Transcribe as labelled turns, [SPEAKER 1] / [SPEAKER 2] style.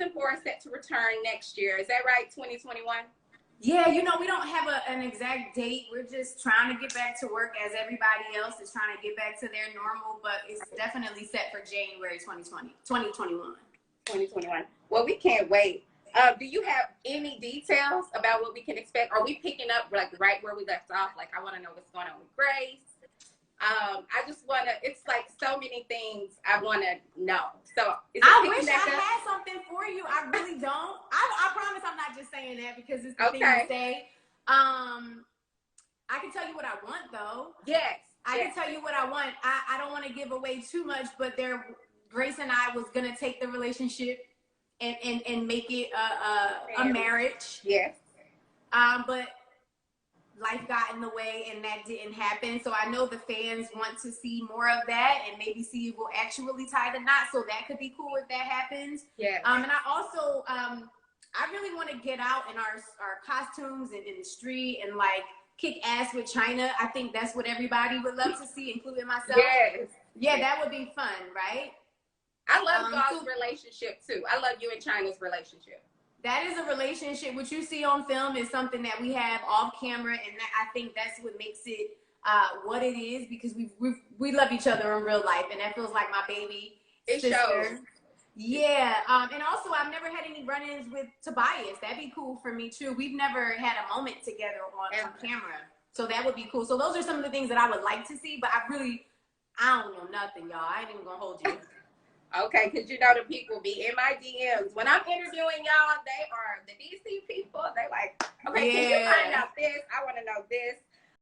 [SPEAKER 1] season 4 is set to return next year. Is that right? 2021?
[SPEAKER 2] Yeah, you know, we don't have an exact date. We're just trying to get back to work as everybody else is trying to get back to their normal, but it's definitely set for January 2021.
[SPEAKER 1] 2021. Well, we can't wait. Do you have any details about what we can expect? Are we picking up like right where we left off? Like, I want to know what's going on with Grace. I just want to, it's like so many things I want to know. So
[SPEAKER 2] I wish I had something for you. I really don't. I promise I'm not just saying that because it's the thing to say. I can tell you what I want though.
[SPEAKER 1] Yes.
[SPEAKER 2] I can tell you what I want. I don't want to give away too much, but Grace and I was going to take the relationship and make it a marriage.
[SPEAKER 1] Yes.
[SPEAKER 2] But life got in the way and that didn't happen. So I know the fans want to see more of that and maybe see if we'll actually tie the knot. So that could be cool if that happens.
[SPEAKER 1] Yeah.
[SPEAKER 2] And I also, I really want to get out in our costumes and in the street and like kick ass with China. I think that's what everybody would love to see, including myself.
[SPEAKER 1] Yes.
[SPEAKER 2] Yeah, that would be fun, right?
[SPEAKER 1] I love y'all's relationship too. I love you and China's relationship.
[SPEAKER 2] That is a relationship. What you see on film is something that we have off camera, and I think that's what makes it what it is, because we love each other in real life, and that feels like my baby sister.
[SPEAKER 1] Shows.
[SPEAKER 2] Yeah, and also I've never had any run-ins with Tobias. That'd be cool for me too. We've never had a moment together on camera, so that would be cool. So those are some of the things that I would like to see, but I don't know nothing, y'all. I ain't even gonna hold you.
[SPEAKER 1] Okay, because you know the people be in my DMs. When I'm interviewing y'all, they are the DC people. They like, okay, can you find out this? I want to know this.